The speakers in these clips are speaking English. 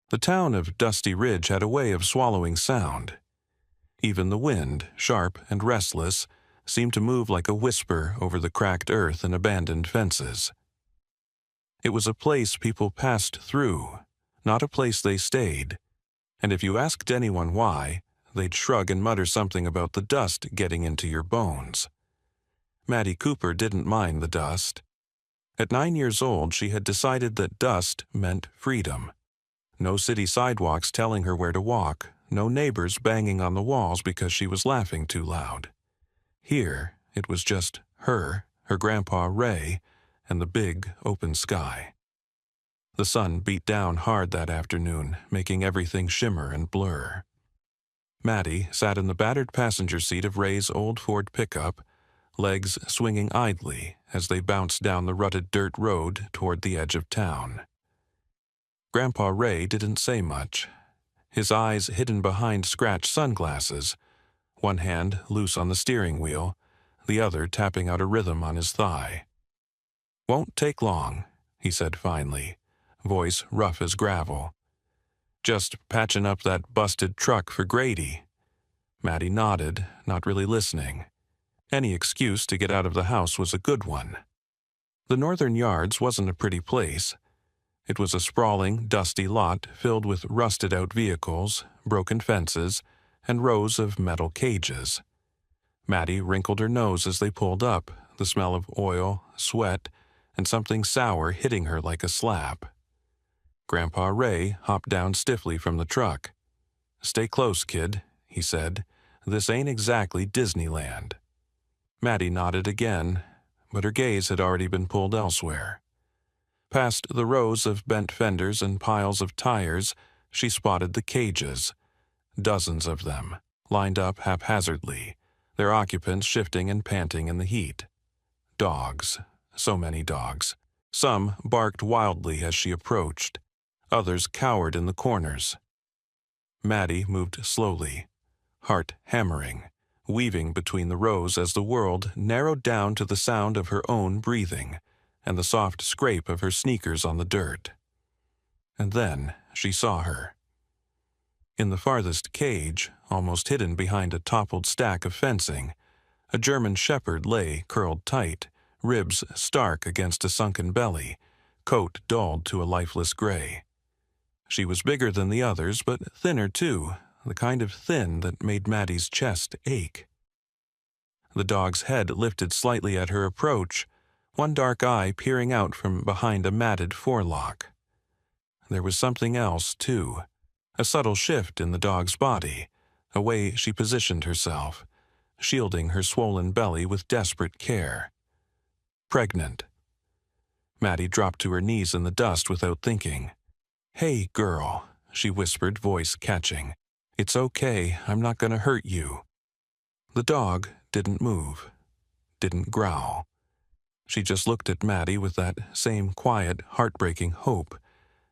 The town of Dusty Ridge had a way of swallowing sound. Even the wind, sharp and restless, seemed to move like a whisper over the cracked earth and abandoned fences. It was a place people passed through, not a place they stayed, and if you asked anyone why, they'd shrug and mutter something about the dust getting into your bones. Maddie Cooper didn't mind the dust. At 9 years old, she had decided that dust meant freedom. No city sidewalks telling her where to walk, no neighbors banging on the walls because she was laughing too loud. Here, it was just her grandpa Ray, and the big, open sky. The sun beat down hard that afternoon, making everything shimmer and blur. Maddie sat in the battered passenger seat of Ray's old Ford pickup, legs swinging idly as they bounced down the rutted dirt road toward the edge of town. Grandpa Ray didn't say much, his eyes hidden behind scratched sunglasses, one hand loose on the steering wheel, the other tapping out a rhythm on his thigh. "Won't take long," he said finally, voice rough as gravel. "Just patching up that busted truck for Grady." Maddie nodded, not really listening. Any excuse to get out of the house was a good one. The Northern Yards wasn't a pretty place. It was a sprawling, dusty lot filled with rusted-out vehicles, broken fences, and rows of metal cages. Maddie wrinkled her nose as they pulled up, the smell of oil, sweat, and something sour hitting her like a slap. Grandpa Ray hopped down stiffly from the truck. "Stay close, kid," he said. "This ain't exactly Disneyland." Maddie nodded again, but her gaze had already been pulled elsewhere. Past the rows of bent fenders and piles of tires, she spotted the cages. Dozens of them, lined up haphazardly, their occupants shifting and panting in the heat. Dogs. So many dogs. Some barked wildly as she approached. Others cowered in the corners. Maddie moved slowly, heart hammering, weaving between the rows as the world narrowed down to the sound of her own breathing and the soft scrape of her sneakers on the dirt. And then she saw her. In the farthest cage, almost hidden behind a toppled stack of fencing, a German shepherd lay curled tight, ribs stark against a sunken belly, coat dulled to a lifeless gray. She was bigger than the others, but thinner too, the kind of thin that made Maddie's chest ache. The dog's head lifted slightly at her approach, one dark eye peering out from behind a matted forelock. There was something else, too, a subtle shift in the dog's body, a way she positioned herself, shielding her swollen belly with desperate care. Pregnant. Maddie dropped to her knees in the dust without thinking. "Hey, girl," she whispered, voice catching. "It's okay, I'm not going to hurt you." The dog didn't move, didn't growl. She just looked at Maddie with that same quiet, heartbreaking hope,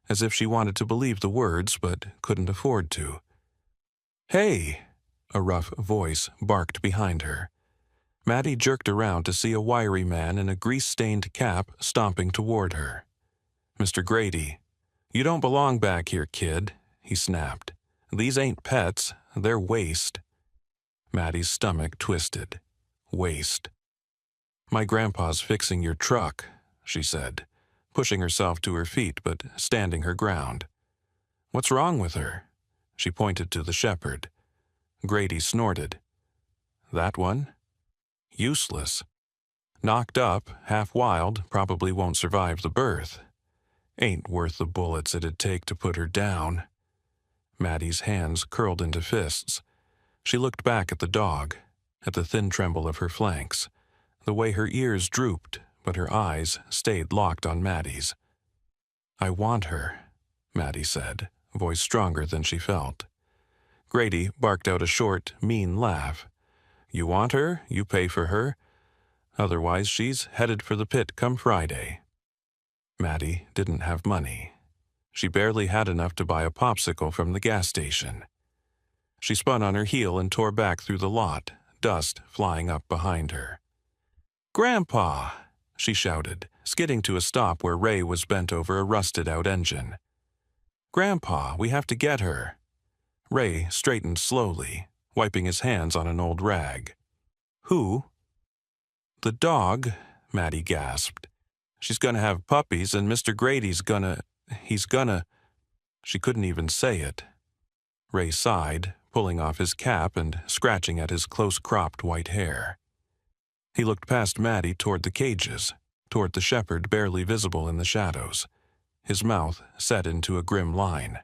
as if she wanted to believe the words but couldn't afford to. "Hey!" a rough voice barked behind her. Maddie jerked around to see a wiry man in a grease-stained cap stomping toward her. "Mr. Grady, you don't belong back here, kid," he snapped. "These ain't pets, they're waste." Maddie's stomach twisted. Waste. "My grandpa's fixing your truck," she said, pushing herself to her feet but standing her ground. "What's wrong with her?" She pointed to the shepherd. Grady snorted. "That one? Useless. Knocked up, half wild, probably won't survive the birth. Ain't worth the bullets it'd take to put her down." Maddie's hands curled into fists. She looked back at the dog, at the thin tremble of her flanks, the way her ears drooped, but her eyes stayed locked on Maddie's. "I want her," Maddie said, voice stronger than she felt. Grady barked out a short, mean laugh. "You want her, you pay for her. Otherwise, she's headed for the pit come Friday." Maddie didn't have money. She barely had enough to buy a popsicle from the gas station. She spun on her heel and tore back through the lot, dust flying up behind her. "Grandpa!" she shouted, skidding to a stop where Ray was bent over a rusted-out engine. Grandpa, we have to get her. Ray straightened slowly, wiping his hands on an old rag. Who? The dog, Maddie gasped. She's gonna have puppies and Mr. Grady's gonna... She couldn't even say it. Ray sighed, pulling off his cap and scratching at his close-cropped white hair. He looked past Maddie toward the cages, toward the shepherd barely visible in the shadows, his mouth set into a grim line.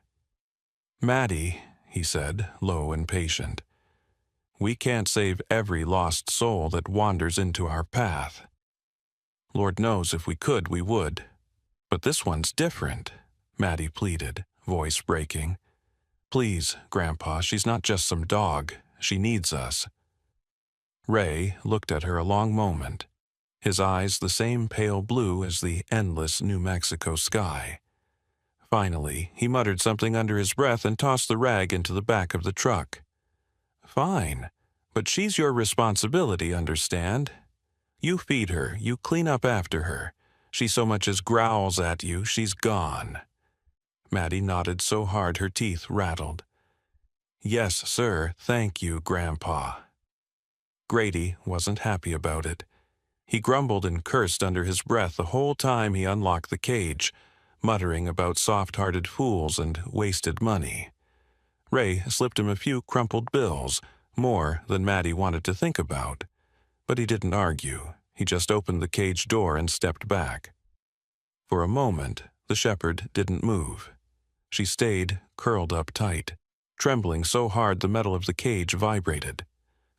Maddie, he said, low and patient, we can't save every lost soul that wanders into our path. Lord knows if we could, we would. But this one's different, Maddie pleaded, voice breaking. Please, Grandpa, she's not just some dog. She needs us. Ray looked at her a long moment, his eyes the same pale blue as the endless New Mexico sky. Finally, he muttered something under his breath and tossed the rag into the back of the truck. Fine, but she's your responsibility, understand? You feed her, you clean up after her. She so much as growls at you, she's gone. Maddie nodded so hard her teeth rattled. Yes, sir, thank you, Grandpa. Grady wasn't happy about it. He grumbled and cursed under his breath the whole time he unlocked the cage, muttering about soft-hearted fools and wasted money. Ray slipped him a few crumpled bills, more than Maddie wanted to think about. But he didn't argue. He just opened the cage door and stepped back. For a moment, the shepherd didn't move. She stayed curled up tight, trembling so hard the metal of the cage vibrated.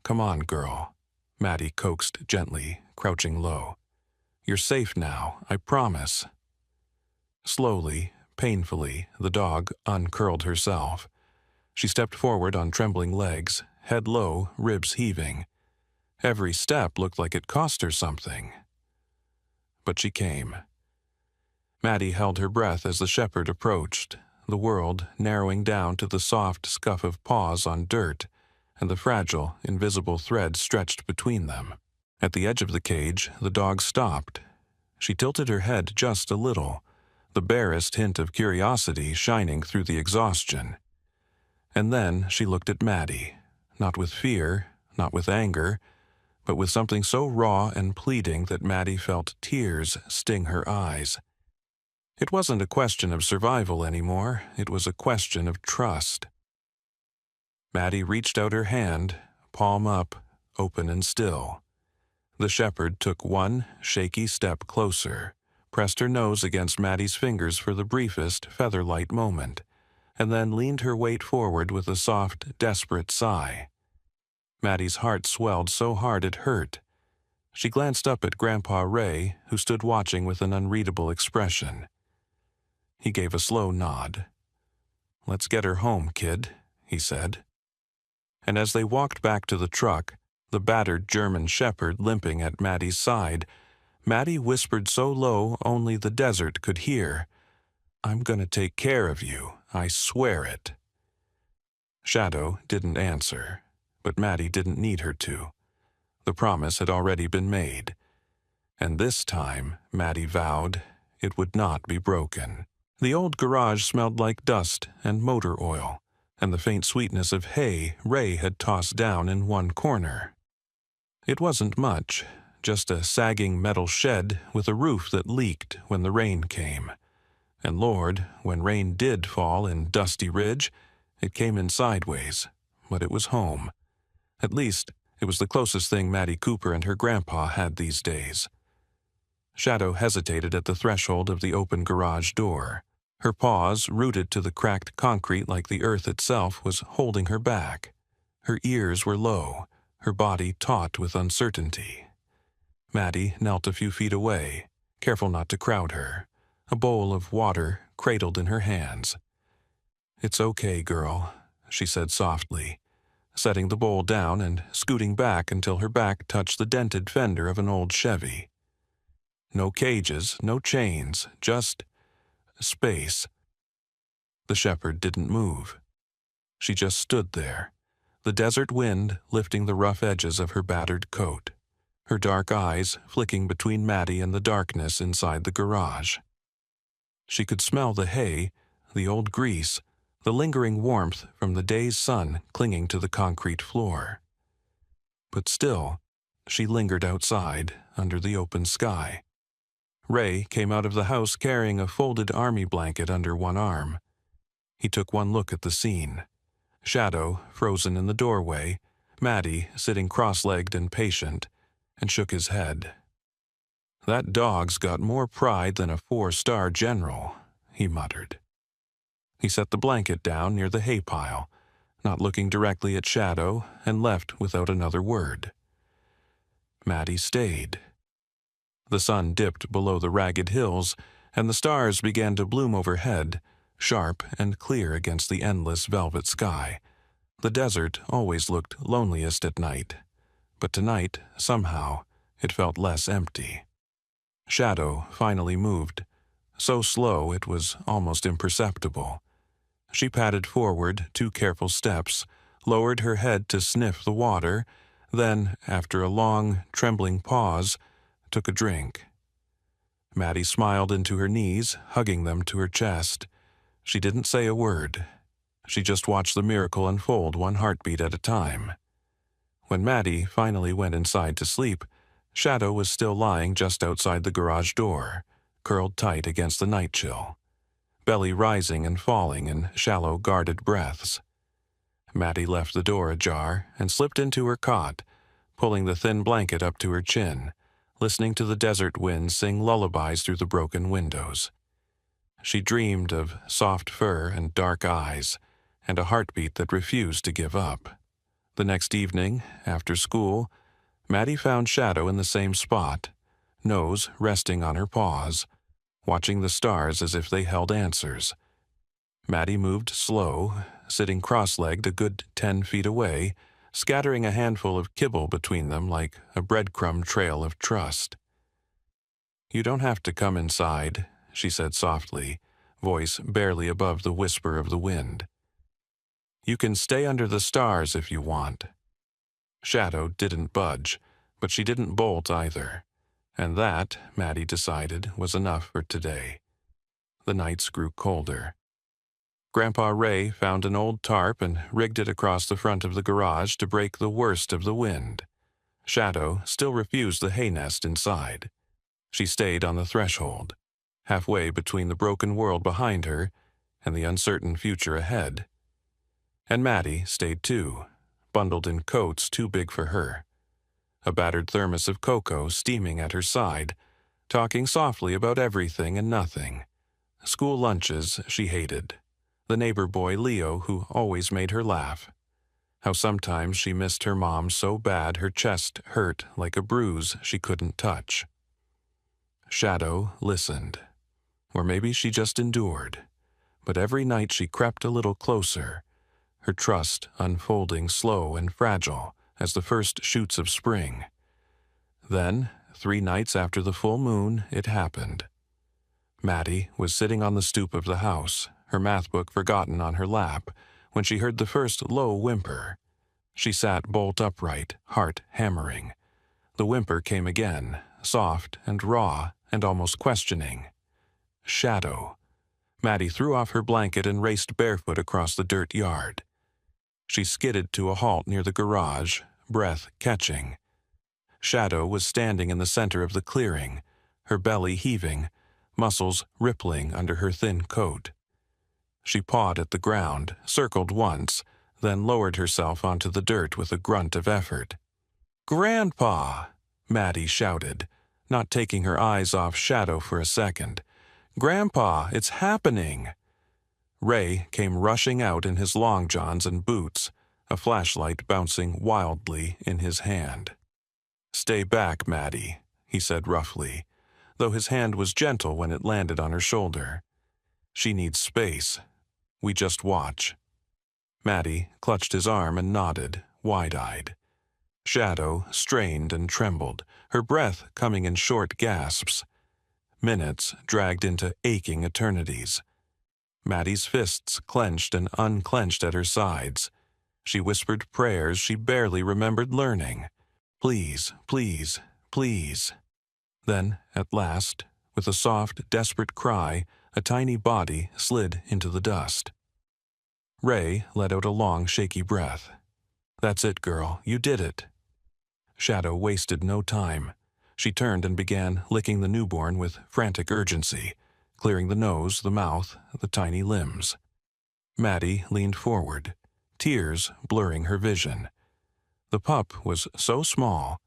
Come on, girl, Maddie coaxed gently, crouching low. You're safe now, I promise. Slowly, painfully, the dog uncurled herself. She stepped forward on trembling legs, head low, ribs heaving. Every step looked like it cost her something. But she came. Maddie held her breath as the shepherd approached, the world narrowing down to the soft scuff of paws on dirt and the fragile, invisible thread stretched between them. At the edge of the cage, the dog stopped. She tilted her head just a little, the barest hint of curiosity shining through the exhaustion. And then she looked at Maddie, not with fear, not with anger, but with something so raw and pleading that Maddie felt tears sting her eyes. It wasn't a question of survival anymore, it was a question of trust. Maddie reached out her hand, palm up, open and still. The shepherd took one shaky step closer, pressed her nose against Maddie's fingers for the briefest feather-light moment, and then leaned her weight forward with a soft, desperate sigh. Maddie's heart swelled so hard it hurt. She glanced up at Grandpa Ray, who stood watching with an unreadable expression. He gave a slow nod. "Let's get her home, kid," he said. And as they walked back to the truck, the battered German shepherd limping at Maddie's side, Maddie whispered so low only the desert could hear, "I'm gonna take care of you, I swear it." Shadow didn't answer, but Maddie didn't need her to. The promise had already been made. And this time, Maddie vowed, it would not be broken. The old garage smelled like dust and motor oil, and the faint sweetness of hay Ray had tossed down in one corner. It wasn't much, just a sagging metal shed with a roof that leaked when the rain came. And Lord, when rain did fall in Dusty Ridge, it came in sideways, but it was home. At least, it was the closest thing Maddie Cooper and her grandpa had these days. Shadow hesitated at the threshold of the open garage door. Her paws, rooted to the cracked concrete like the earth itself, was holding her back. Her ears were low, her body taut with uncertainty. Maddie knelt a few feet away, careful not to crowd her, a bowl of water cradled in her hands. "It's okay, girl," she said softly, setting the bowl down and scooting back until her back touched the dented fender of an old Chevy. No cages, no chains, just space. The shepherd didn't move. She just stood there, the desert wind lifting the rough edges of her battered coat, her dark eyes flicking between Maddie and the darkness inside the garage. She could smell the hay, the old grease, the lingering warmth from the day's sun clinging to the concrete floor. But still, she lingered outside, under the open sky. Ray came out of the house carrying a folded army blanket under one arm. He took one look at the scene. Shadow, frozen in the doorway, Maddie sitting cross-legged and patient, and shook his head. "That dog's got more pride than a 4-star general," he muttered. He set the blanket down near the hay pile, not looking directly at Shadow, and left without another word. Maddie stayed. The sun dipped below the ragged hills, and the stars began to bloom overhead, sharp and clear against the endless velvet sky. The desert always looked loneliest at night, but tonight, somehow, it felt less empty. Shadow finally moved, so slow it was almost imperceptible. She padded forward 2 careful steps, lowered her head to sniff the water, then, after a long, trembling pause, took a drink. Maddie smiled into her knees, hugging them to her chest. She didn't say a word. She just watched the miracle unfold 1 heartbeat at a time. When Maddie finally went inside to sleep, Shadow was still lying just outside the garage door, curled tight against the night chill, belly rising and falling in shallow, guarded breaths. Maddie left the door ajar and slipped into her cot, pulling the thin blanket up to her chin, listening to the desert wind sing lullabies through the broken windows. She dreamed of soft fur and dark eyes, and a heartbeat that refused to give up. The next evening, after school, Maddie found Shadow in the same spot, nose resting on her paws, watching the stars as if they held answers. Maddie moved slow, sitting cross-legged a good 10 feet away, scattering a handful of kibble between them like a breadcrumb trail of trust. "You don't have to come inside," she said softly, voice barely above the whisper of the wind. "You can stay under the stars if you want." Shadow didn't budge, but she didn't bolt either, and that, Maddie decided, was enough for today. The nights grew colder. Grandpa Ray found an old tarp and rigged it across the front of the garage to break the worst of the wind. Shadow still refused the hay nest inside. She stayed on the threshold, halfway between the broken world behind her and the uncertain future ahead. And Maddie stayed too, bundled in coats too big for her. A battered thermos of cocoa steaming at her side, talking softly about everything and nothing. School lunches she hated. The neighbor boy Leo who always made her laugh. How sometimes she missed her mom so bad her chest hurt like a bruise she couldn't touch. Shadow listened. Or maybe she just endured. But every night she crept a little closer, her trust unfolding slow and fragile as the first shoots of spring. Then, 3 nights after the full moon, it happened. Maddie was sitting on the stoop of the house, her math book forgotten on her lap, when she heard the first low whimper. She sat bolt upright, heart hammering. The whimper came again, soft and raw and almost questioning. Shadow. Maddie threw off her blanket and raced barefoot across the dirt yard. She skidded to a halt near the garage, breath catching. Shadow was standing in the center of the clearing, her belly heaving, muscles rippling under her thin coat. She pawed at the ground, circled once, then lowered herself onto the dirt with a grunt of effort. "Grandpa!" Maddie shouted, not taking her eyes off Shadow for a second. "Grandpa, it's happening!" Ray came rushing out in his long johns and boots, a flashlight bouncing wildly in his hand. "Stay back, Maddie," he said roughly, though his hand was gentle when it landed on her shoulder. "She needs space. We just watch." Maddie clutched his arm and nodded, wide-eyed. Shadow strained and trembled, her breath coming in short gasps. Minutes dragged into aching eternities. Maddie's fists clenched and unclenched at her sides. She whispered prayers she barely remembered learning. "Please, please, please." Then, at last, with a soft, desperate cry, a tiny body slid into the dust. Ray let out a long, shaky breath. "That's it, girl. You did it." Shadow wasted no time. She turned and began licking the newborn with frantic urgency, clearing the nose, the mouth, the tiny limbs. Maddie leaned forward, tears blurring her vision. The pup was so small,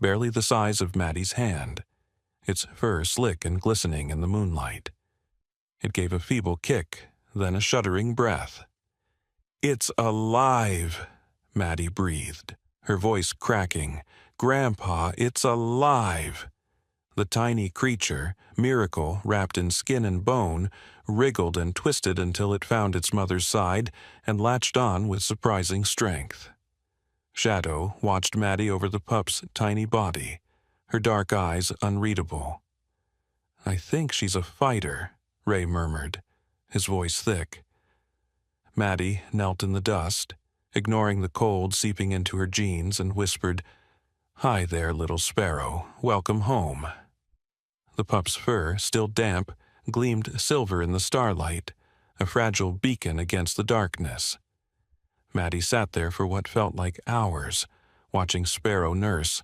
barely the size of Maddie's hand, its fur slick and glistening in the moonlight. It gave a feeble kick, then a shuddering breath. "It's alive," Maddie breathed, her voice cracking. "Grandpa, it's alive." The tiny creature, miracle wrapped in skin and bone, wriggled and twisted until it found its mother's side and latched on with surprising strength. Shadow watched Maddie over the pup's tiny body, her dark eyes unreadable. "I think she's a fighter," Ray murmured, his voice thick. Maddie knelt in the dust, ignoring the cold seeping into her jeans, and whispered, "Hi there, little sparrow. Welcome home." The pup's fur, still damp, gleamed silver in the starlight, a fragile beacon against the darkness. Maddie sat there for what felt like hours, watching Sparrow nurse,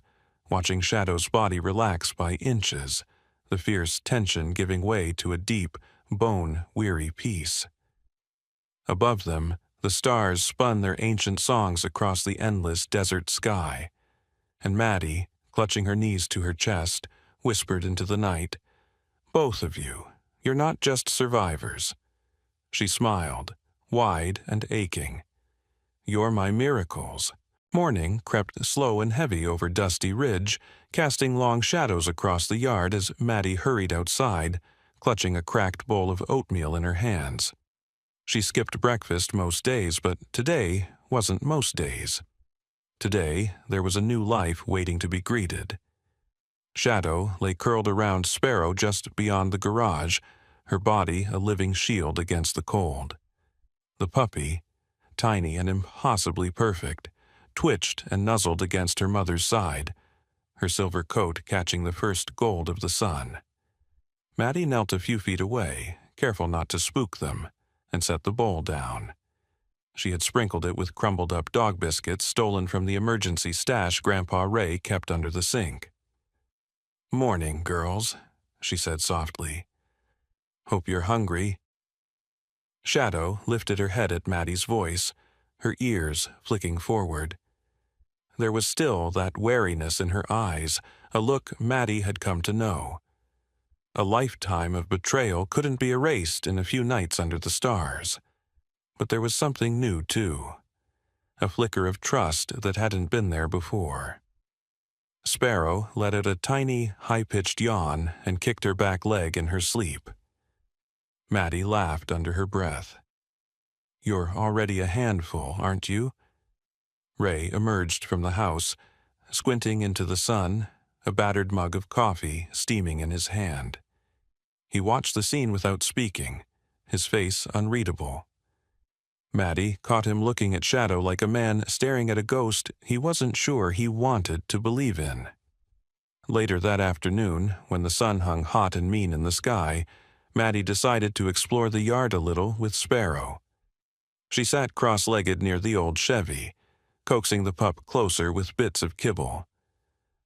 watching Shadow's body relax by inches, the fierce tension giving way to a deep, bone-weary peace. Above them, the stars spun their ancient songs across the endless desert sky, and Maddie, clutching her knees to her chest, whispered into the night, "Both of you, you're not just survivors." She smiled, wide and aching. "You're my miracles." Morning crept slow and heavy over Dusty Ridge, casting long shadows across the yard as Maddie hurried outside, clutching a cracked bowl of oatmeal in her hands. She skipped breakfast most days, but today wasn't most days. Today, there was a new life waiting to be greeted. Shadow lay curled around Sparrow just beyond the garage, her body a living shield against the cold. The puppy, tiny and impossibly perfect, twitched and nuzzled against her mother's side, her silver coat catching the first gold of the sun. Maddie knelt a few feet away, careful not to spook them, and set the bowl down. She had sprinkled it with crumbled-up dog biscuits stolen from the emergency stash Grandpa Ray kept under the sink. "Morning, girls," she said softly. "Hope you're hungry." Shadow lifted her head at Maddie's voice, her ears flicking forward. There was still that wariness in her eyes, a look Maddie had come to know. A lifetime of betrayal couldn't be erased in a few nights under the stars. But there was something new, too. A flicker of trust that hadn't been there before. Sparrow let out a tiny, high-pitched yawn and kicked her back leg in her sleep. Maddie laughed under her breath. "You're already a handful, aren't you?" Ray emerged from the house, squinting into the sun, a battered mug of coffee steaming in his hand. He watched the scene without speaking, his face unreadable. Maddie caught him looking at Shadow like a man staring at a ghost he wasn't sure he wanted to believe in. Later that afternoon, when the sun hung hot and mean in the sky, Maddie decided to explore the yard a little with Sparrow. She sat cross-legged near the old Chevy, coaxing the pup closer with bits of kibble.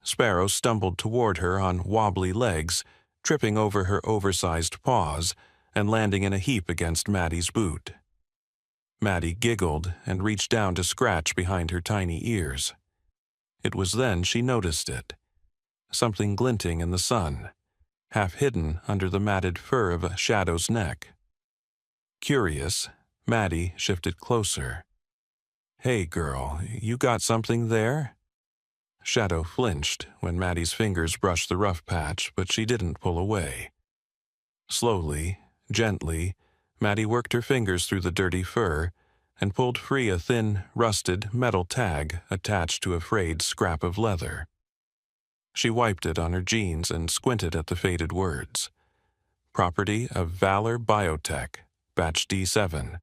Sparrow stumbled toward her on wobbly legs, tripping over her oversized paws and landing in a heap against Maddie's boot. Maddie giggled and reached down to scratch behind her tiny ears. It was then she noticed it. Something glinting in the sun, half hidden under the matted fur of a Shadow's neck. Curious, Maddie shifted closer. "Hey, girl, you got something there?" Shadow flinched when Maddie's fingers brushed the rough patch, but she didn't pull away. Slowly, gently, Maddie worked her fingers through the dirty fur and pulled free a thin, rusted metal tag attached to a frayed scrap of leather. She wiped it on her jeans and squinted at the faded words. "Property of Valor Biotech, Batch D7.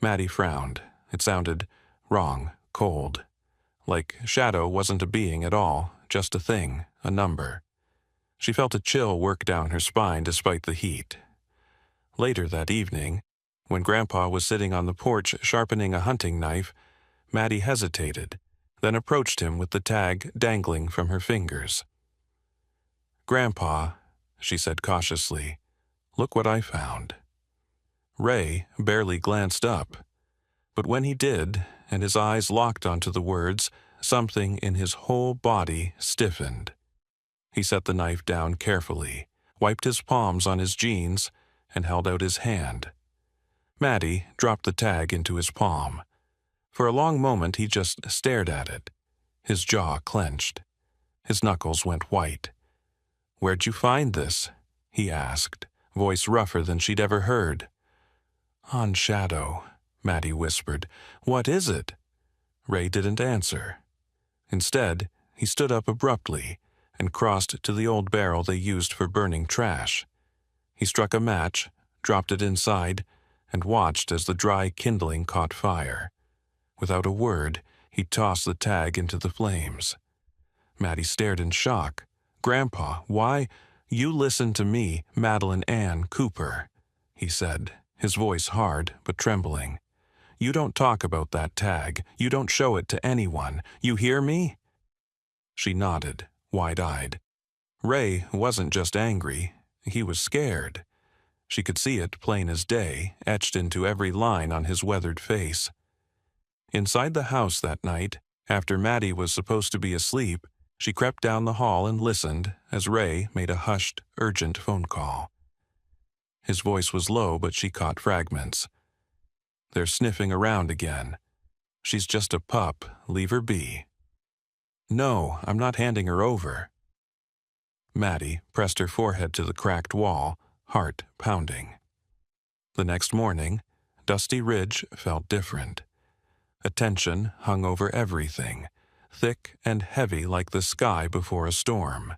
Maddie frowned. It sounded wrong, cold. Like Shadow wasn't a being at all, just a thing, a number. She felt a chill work down her spine despite the heat. Later that evening, when Grandpa was sitting on the porch sharpening a hunting knife, Maddie hesitated, then approached him with the tag dangling from her fingers. "Grandpa," she said cautiously, "look what I found." Ray barely glanced up, but when he did, and his eyes locked onto the words, something in his whole body stiffened. He set the knife down carefully, wiped his palms on his jeans, and held out his hand. Maddie dropped the tag into his palm. For a long moment he just stared at it. His jaw clenched. His knuckles went white. "Where'd you find this?" he asked, voice rougher than she'd ever heard. "On Shadow," Maddie whispered. "What is it?" Ray didn't answer. Instead, he stood up abruptly and crossed to the old barrel they used for burning trash. He struck a match, dropped it inside, and watched as the dry kindling caught fire. Without a word, he tossed the tag into the flames. Maddie stared in shock. "Grandpa, why—" "You listen to me, Madeline Ann Cooper," he said, his voice hard but trembling. "You don't talk about that tag. You don't show it to anyone. You hear me?" She nodded, wide-eyed. Ray wasn't just angry. He was scared. She could see it plain as day, etched into every line on his weathered face. Inside the house that night, after Maddie was supposed to be asleep, she crept down the hall and listened as Ray made a hushed, urgent phone call. His voice was low, but she caught fragments. "They're sniffing around again. She's just a pup. Leave her be." "No, I'm not handing her over." Maddie pressed her forehead to the cracked wall, heart pounding. The next morning, Dusty Ridge felt different. A tension hung over everything, thick and heavy like the sky before a storm.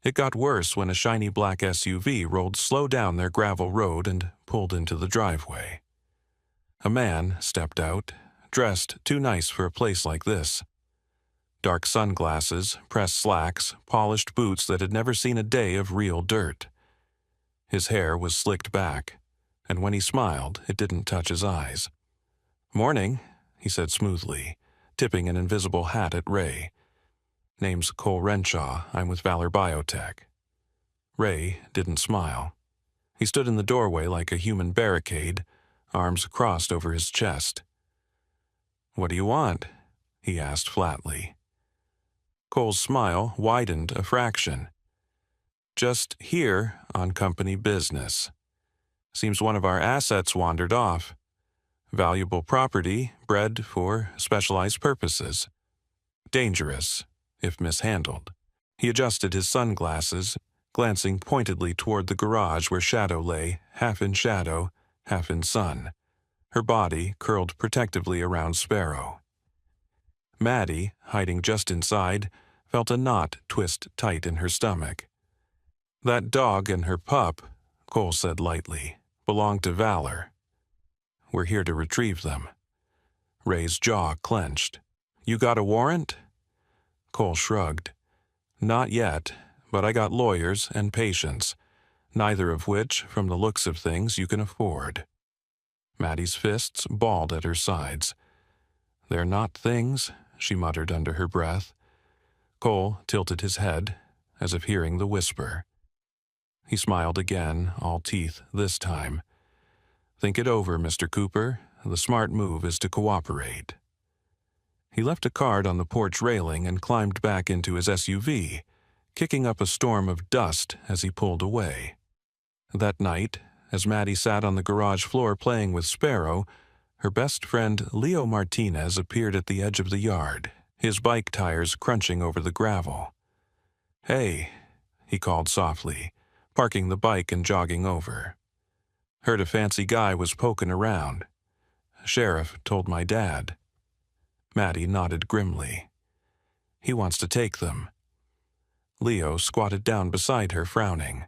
It got worse when a shiny black SUV rolled slow down their gravel road and pulled into the driveway. A man stepped out, dressed too nice for a place like this. Dark sunglasses, pressed slacks, polished boots that had never seen a day of real dirt. His hair was slicked back, and when he smiled, it didn't touch his eyes. "Morning," he said smoothly, tipping an invisible hat at Ray. "Name's Cole Renshaw. I'm with Valor Biotech." Ray didn't smile. He stood in the doorway like a human barricade, arms crossed over his chest. "What do you want?" he asked flatly. Cole's smile widened a fraction. "Just here on company business. Seems one of our assets wandered off. Valuable property bred for specialized purposes. Dangerous, if mishandled." He adjusted his sunglasses, glancing pointedly toward the garage where Shadow lay, half in shadow, half in sun, her body curled protectively around Sparrow. Maddie, hiding just inside, felt a knot twist tight in her stomach. "That dog and her pup," Cole said lightly, "belong to Valor. We're here to retrieve them." Ray's jaw clenched. "You got a warrant?" Cole shrugged. "Not yet, but I got lawyers and patience, neither of which, from the looks of things, you can afford." Maddie's fists balled at her sides. "They're not things," she muttered under her breath. Cole tilted his head, as if hearing the whisper. He smiled again, all teeth this time. "Think it over, Mr. Cooper. The smart move is to cooperate." He left a card on the porch railing and climbed back into his SUV, kicking up a storm of dust as he pulled away. That night, as Maddie sat on the garage floor playing with Sparrow, her best friend Leo Martinez appeared at the edge of the yard, his bike tires crunching over the gravel. "Hey," he called softly, parking the bike and jogging over. "Heard a fancy guy was poking around. Sheriff told my dad." Maddie nodded grimly. "He wants to take them." Leo squatted down beside her, frowning.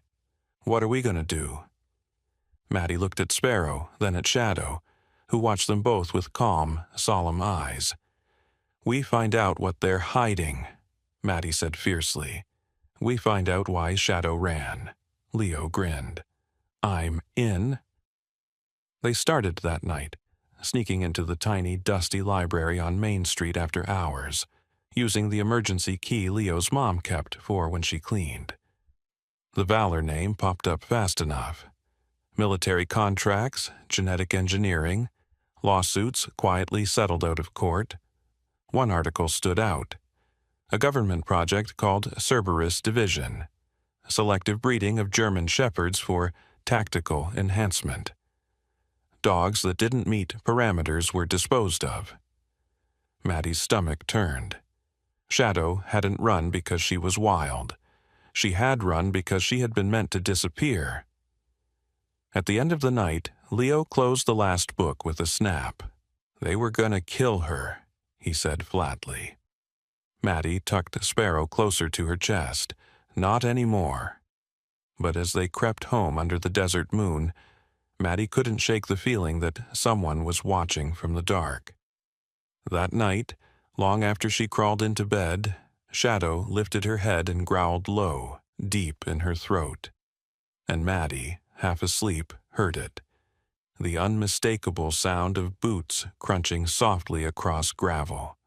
"What are we going to do?" Maddie looked at Sparrow, then at Shadow, who watched them both with calm, solemn eyes. "We find out what they're hiding," Maddie said fiercely. "We find out why Shadow ran." Leo grinned. I'm in. They started that night, sneaking into the tiny, dusty library on Main Street after hours, using the emergency key Leo's mom kept for when she cleaned. The Valor name popped up fast enough. Military contracts, genetic engineering, lawsuits quietly settled out of court. One article stood out. A government project called Cerberus Division, selective breeding of German shepherds for tactical enhancement. Dogs that didn't meet parameters were disposed of. Maddie's stomach turned. Shadow hadn't run because she was wild. She had run because she had been meant to disappear. At the end of the night, Leo closed the last book with a snap. They were gonna kill her, he said flatly. Maddie tucked Sparrow closer to her chest. Not anymore. But as they crept home under the desert moon, Maddie couldn't shake the feeling that someone was watching from the dark. That night, long after she crawled into bed, Shadow lifted her head and growled low, deep in her throat. And Maddie, half asleep, heard it. The unmistakable sound of boots crunching softly across gravel.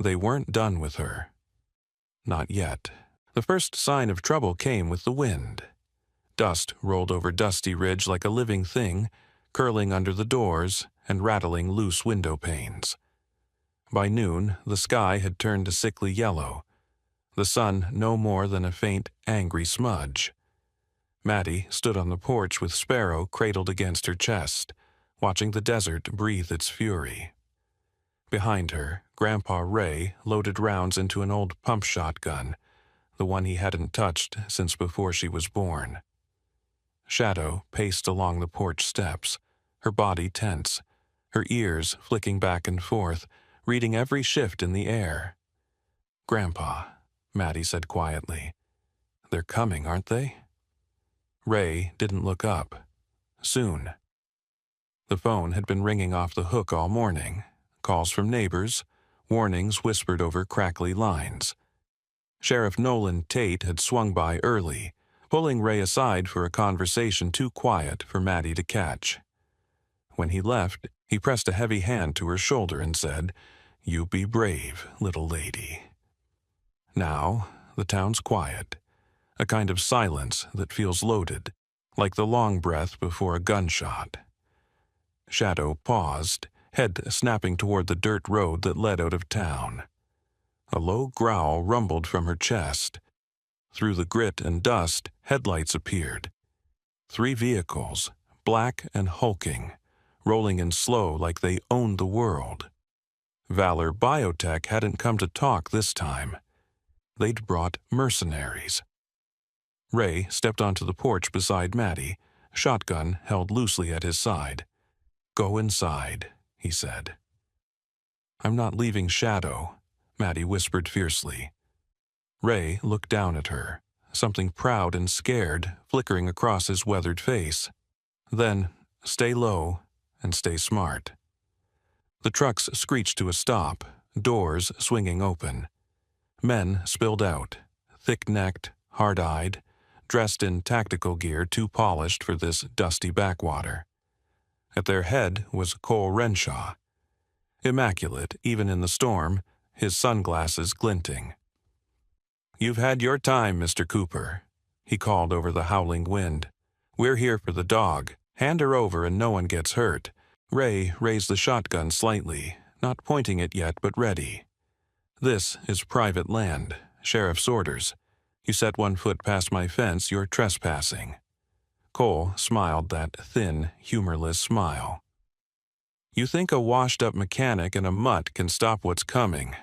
They weren't done with her. Not yet. The first sign of trouble came with the wind. Dust rolled over Dusty Ridge like a living thing, curling under the doors and rattling loose window panes. By noon, the sky had turned a sickly yellow, the sun no more than a faint, angry smudge. Maddie stood on the porch with Sparrow cradled against her chest, watching the desert breathe its fury. Behind her, Grandpa Ray loaded rounds into an old pump shotgun, the one he hadn't touched since before she was born. Shadow paced along the porch steps, her body tense, her ears flicking back and forth, reading every shift in the air. "Grandpa," Maddie said quietly, "they're coming, aren't they?" Ray didn't look up. Soon. The phone had been ringing off the hook all morning. Calls from neighbors, warnings whispered over crackly lines. Sheriff Nolan Tate had swung by early, pulling Ray aside for a conversation too quiet for Maddie to catch. When he left, he pressed a heavy hand to her shoulder and said, "You be brave, little lady." Now, the town's quiet, a kind of silence that feels loaded, like the long breath before a gunshot. Shadow paused, head snapping toward the dirt road that led out of town. A low growl rumbled from her chest. Through the grit and dust, headlights appeared. 3 vehicles, black and hulking, rolling in slow like they owned the world. Valor Biotech hadn't come to talk this time. They'd brought mercenaries. Ray stepped onto the porch beside Maddie, shotgun held loosely at his side. "Go inside," he said. "I'm not leaving Shadow," Maddie whispered fiercely. Ray looked down at her, something proud and scared flickering across his weathered face. Then, "Stay low and stay smart." The trucks screeched to a stop, doors swinging open. Men spilled out, thick-necked, hard-eyed, dressed in tactical gear too polished for this dusty backwater. At their head was Cole Renshaw. Immaculate, even in the storm, his sunglasses glinting. "You've had your time, Mr. Cooper," he called over the howling wind. "We're here for the dog. Hand her over and no one gets hurt." Ray raised the shotgun slightly, not pointing it yet but ready. "This is private land, sheriff's orders. You set 1 foot past my fence, you're trespassing." Cole smiled that thin, humorless smile. "You think a washed-up mechanic and a mutt can stop what's coming?"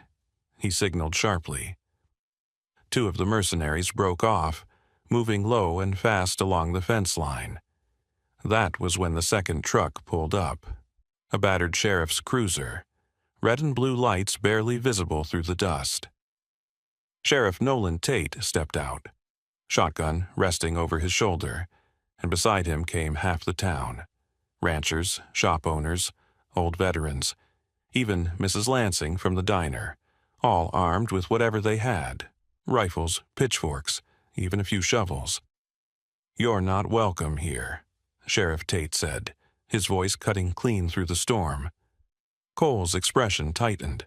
He signaled sharply. 2 of the mercenaries broke off, moving low and fast along the fence line. That was when the second truck pulled up. A battered sheriff's cruiser, red and blue lights barely visible through the dust. Sheriff Nolan Tate stepped out, shotgun resting over his shoulder, and beside him came half the town. Ranchers, shop owners, old veterans, even Mrs. Lansing from the diner, all armed with whatever they had, rifles, pitchforks, even a few shovels. "You're not welcome here," Sheriff Tate said, his voice cutting clean through the storm. Cole's expression tightened.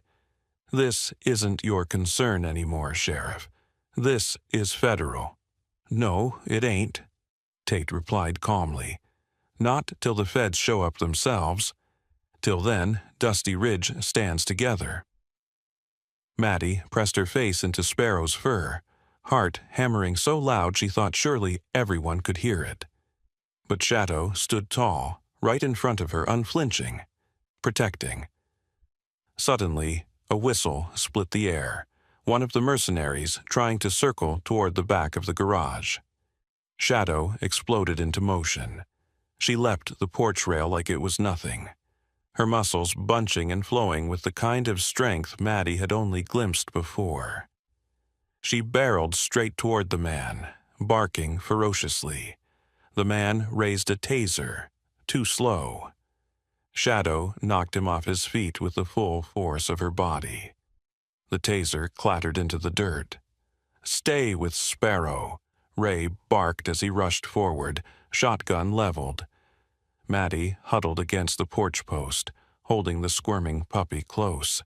This isn't your concern anymore, Sheriff. This is federal. No, it ain't, Tate replied calmly. Not till the feds show up themselves. Till then, Dusty Ridge stands together. Maddie pressed her face into Sparrow's fur, heart hammering so loud she thought surely everyone could hear it. But Shadow stood tall, right in front of her, unflinching, protecting. Suddenly, a whistle split the air, one of the mercenaries trying to circle toward the back of the garage. Shadow exploded into motion. She leapt the porch rail like it was nothing, her muscles bunching and flowing with the kind of strength Maddie had only glimpsed before. She barreled straight toward the man, barking ferociously. The man raised a taser, too slow. Shadow knocked him off his feet with the full force of her body. The taser clattered into the dirt. "Stay with Sparrow," Ray barked as he rushed forward, shotgun leveled. Maddie huddled against the porch post, holding the squirming puppy close.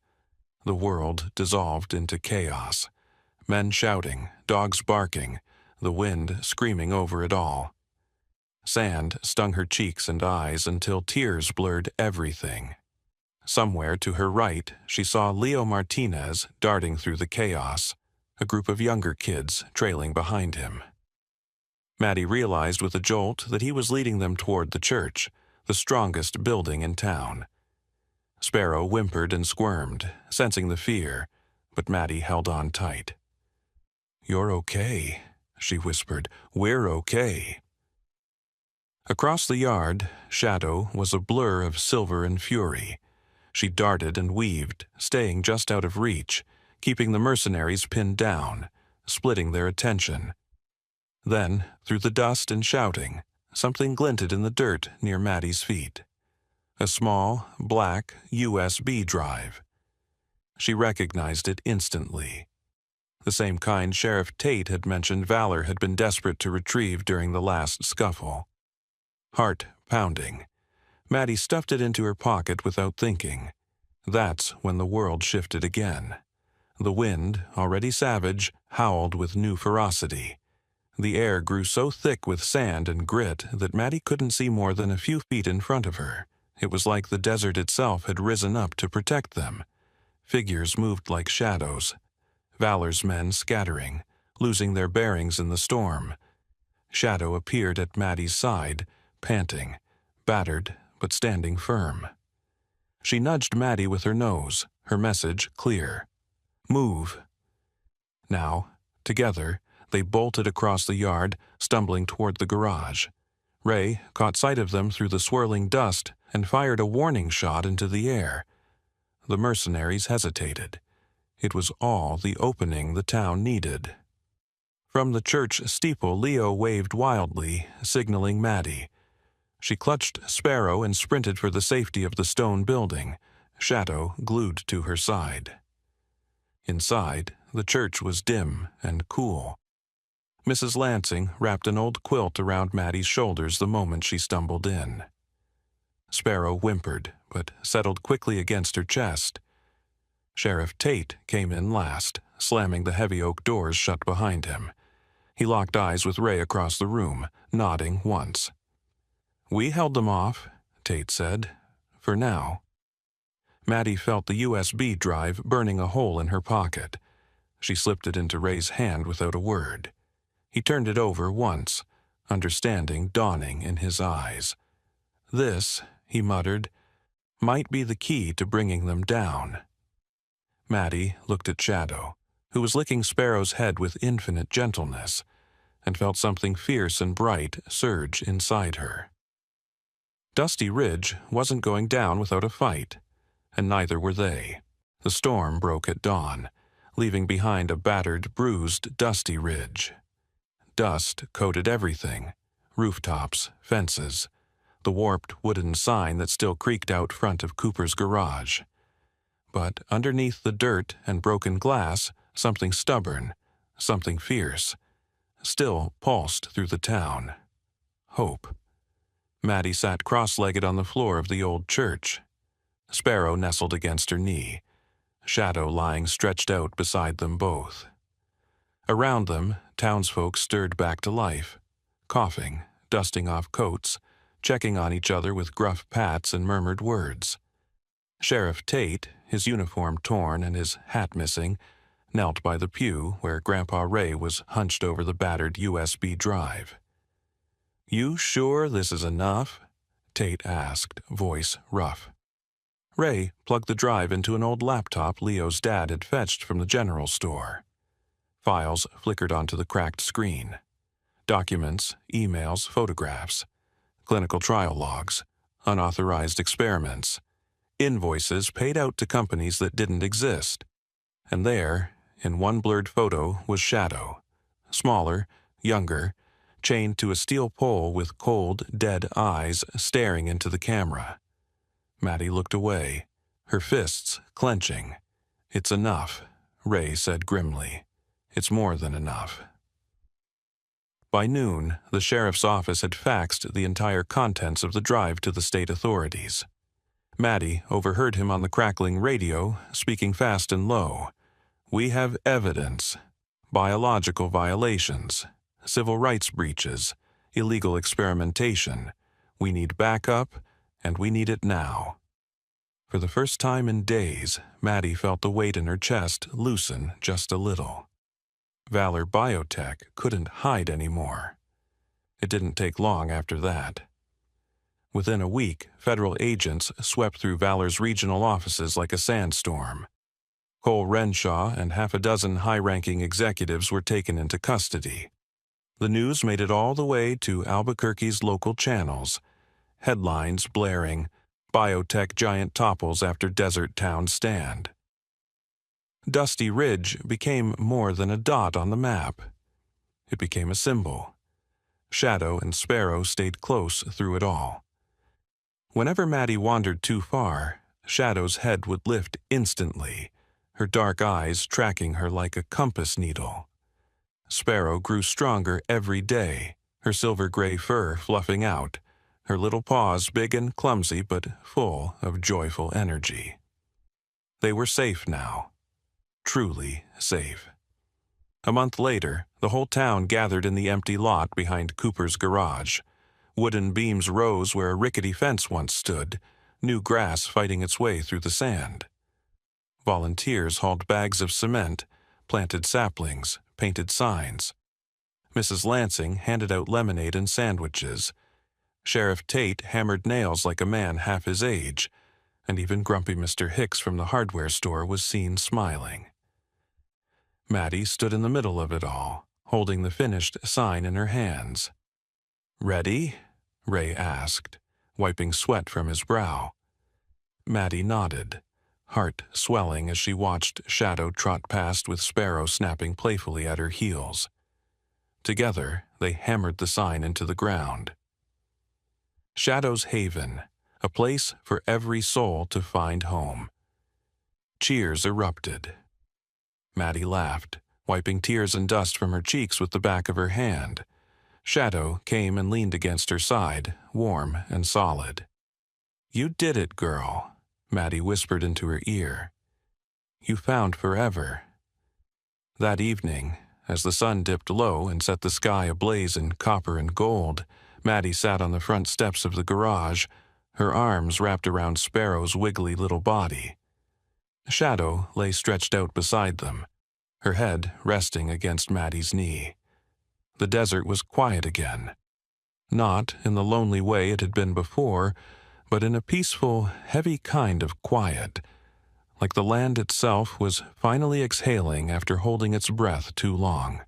The world dissolved into chaos. Men shouting, dogs barking, the wind screaming over it all. Sand stung her cheeks and eyes until tears blurred everything. Somewhere to her right, she saw Leo Martinez darting through the chaos, a group of younger kids trailing behind him. Maddie realized with a jolt that he was leading them toward the church, the strongest building in town. Sparrow whimpered and squirmed, sensing the fear, but Maddie held on tight. "You're okay," she whispered. "We're okay." Across the yard, Shadow was a blur of silver and fury. She darted and weaved, staying just out of reach, keeping the mercenaries pinned down, splitting their attention. Then, through the dust and shouting, something glinted in the dirt near Maddie's feet. A small, black USB drive. She recognized it instantly. The same kind Sheriff Tate had mentioned Valor had been desperate to retrieve during the last scuffle. Heart pounding, Maddie stuffed it into her pocket without thinking. That's when the world shifted again. The wind, already savage, howled with new ferocity. The air grew so thick with sand and grit that Maddie couldn't see more than a few feet in front of her. It was like the desert itself had risen up to protect them. Figures moved like shadows. Valor's men scattering, losing their bearings in the storm. Shadow appeared at Maddie's side, panting, battered but standing firm. She nudged Maddie with her nose, her message clear. "Move." Now, together, they bolted across the yard, stumbling toward the garage. Ray caught sight of them through the swirling dust and fired a warning shot into the air. The mercenaries hesitated. It was all the opening the town needed. From the church steeple, Leo waved wildly, signaling Maddie. She clutched Sparrow and sprinted for the safety of the stone building, Shadow glued to her side. Inside, the church was dim and cool. Mrs. Lansing wrapped an old quilt around Maddie's shoulders the moment she stumbled in. Sparrow whimpered, but settled quickly against her chest. Sheriff Tate came in last, slamming the heavy oak doors shut behind him. He locked eyes with Ray across the room, nodding once. "We held them off," Tate said, "for now." Maddie felt the USB drive burning a hole in her pocket. She slipped it into Ray's hand without a word. He turned it over once, understanding dawning in his eyes. "This," he muttered, "might be the key to bringing them down." Maddie looked at Shadow, who was licking Sparrow's head with infinite gentleness, and felt something fierce and bright surge inside her. Dusty Ridge wasn't going down without a fight, and neither were they. The storm broke at dawn, leaving behind a battered, bruised, dusty ridge. Dust coated everything: rooftops, fences, the warped wooden sign that still creaked out front of Cooper's garage. But underneath the dirt and broken glass, something stubborn, something fierce, still pulsed through the town. Hope. Maddie sat cross-legged on the floor of the old church. Sparrow nestled against her knee, Shadow lying stretched out beside them both. Around them, townsfolk stirred back to life, coughing, dusting off coats, checking on each other with gruff pats and murmured words. Sheriff Tate, his uniform torn and his hat missing, knelt by the pew where Grandpa Ray was hunched over the battered USB drive. "You sure this is enough?" Tate asked, voice rough. Ray plugged the drive into an old laptop Leo's dad had fetched from the general store. Files flickered onto the cracked screen. Documents, emails, photographs, clinical trial logs, unauthorized experiments, invoices paid out to companies that didn't exist. And there, in one blurred photo, was Shadow, smaller, younger, chained to a steel pole with cold, dead eyes staring into the camera. Maddie looked away, her fists clenching. "It's enough," Ray said grimly. "It's more than enough." By noon, the sheriff's office had faxed the entire contents of the drive to the state authorities. Maddie overheard him on the crackling radio, speaking fast and low. "We have evidence. Biological violations, civil rights breaches, illegal experimentation. We need backup, and we need it now." For the first time in days, Maddie felt the weight in her chest loosen just a little. Valor Biotech couldn't hide anymore. It didn't take long after that. Within a week, federal agents swept through Valor's regional offices like a sandstorm. Cole Renshaw and half a dozen high-ranking executives were taken into custody. The news made it all the way to Albuquerque's local channels, headlines blaring, "Biotech giant topples after desert town stand." Dusty Ridge became more than a dot on the map. It became a symbol. Shadow and Sparrow stayed close through it all. Whenever Maddie wandered too far, Shadow's head would lift instantly, her dark eyes tracking her like a compass needle. Sparrow grew stronger every day, her silver-gray fur fluffing out, her little paws big and clumsy but full of joyful energy. They were safe now. Truly safe. A month later, the whole town gathered in the empty lot behind Cooper's garage. Wooden beams rose where a rickety fence once stood, new grass fighting its way through the sand. Volunteers hauled bags of cement, planted saplings, painted signs. Mrs. Lansing handed out lemonade and sandwiches. Sheriff Tate hammered nails like a man half his age, and even grumpy Mr. Hicks from the hardware store was seen smiling. Maddie stood in the middle of it all, holding the finished sign in her hands. "Ready?" Ray asked, wiping sweat from his brow. Maddie nodded, heart swelling as she watched Shadow trot past with Sparrow snapping playfully at her heels. Together, they hammered the sign into the ground. Shadow's Haven, a place for every soul to find home. Cheers erupted. Maddie laughed, wiping tears and dust from her cheeks with the back of her hand. Shadow came and leaned against her side, warm and solid. "You did it, girl," Maddie whispered into her ear. "You found forever." That evening, as the sun dipped low and set the sky ablaze in copper and gold, Maddie sat on the front steps of the garage, her arms wrapped around Sparrow's wiggly little body. Shadow lay stretched out beside them, her head resting against Maddie's knee. The desert was quiet again. Not in the lonely way it had been before, but in a peaceful, heavy kind of quiet, like the land itself was finally exhaling after holding its breath too long.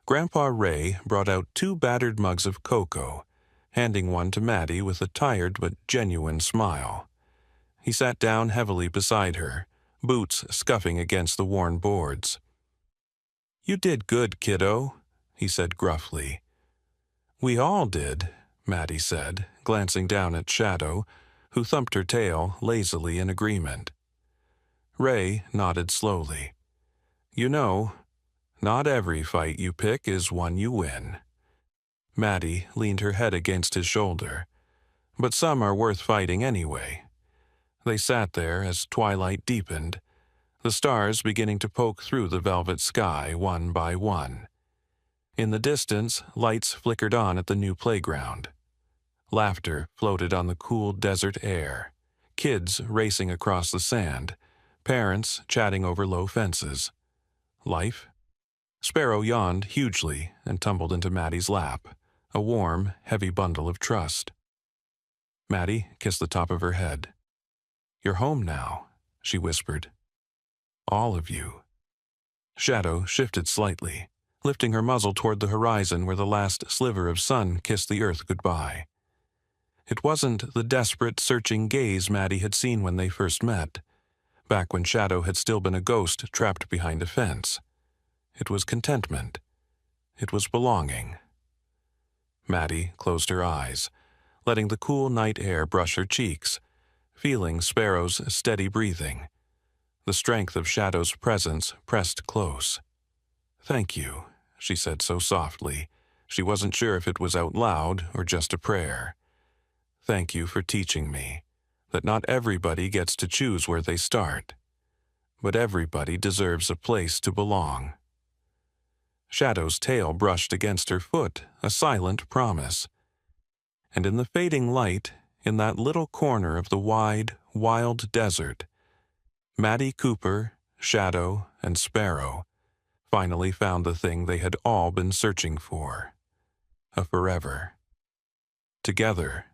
Grandpa Ray brought out 2 battered mugs of cocoa, handing one to Maddie with a tired but genuine smile. He sat down heavily beside her, boots scuffing against the worn boards. "You did good, kiddo," he said gruffly. "We all did," Maddie said, glancing down at Shadow, who thumped her tail lazily in agreement. Ray nodded slowly. "You know, not every fight you pick is one you win." Maddie leaned her head against his shoulder. but some are worth fighting anyway. They sat there as twilight deepened, the stars beginning to poke through the velvet sky one by one. In the distance, lights flickered on at the new playground. Laughter floated on the cool desert air, kids racing across the sand, parents chatting over low fences. Life? Sparrow yawned hugely and tumbled into Maddie's lap, a warm, heavy bundle of trust. Maddie kissed the top of her head. "You're home now," she whispered. "All of you." Shadow shifted slightly, lifting her muzzle toward the horizon where the last sliver of sun kissed the earth goodbye. It wasn't the desperate, searching gaze Maddie had seen when they first met, back when Shadow had still been a ghost trapped behind a fence. It was contentment. It was belonging. Maddie closed her eyes, letting the cool night air brush her cheeks, feeling Sparrow's steady breathing. The strength of Shadow's presence pressed close. "Thank you," she said so softly, she wasn't sure if it was out loud or just a prayer. "Thank you for teaching me that not everybody gets to choose where they start, but everybody deserves a place to belong." Shadow's tail brushed against her foot, a silent promise. And in the fading light, in that little corner of the wide, wild desert, Maddie Cooper, Shadow, and Sparrow finally found the thing they had all been searching for. A forever. Together,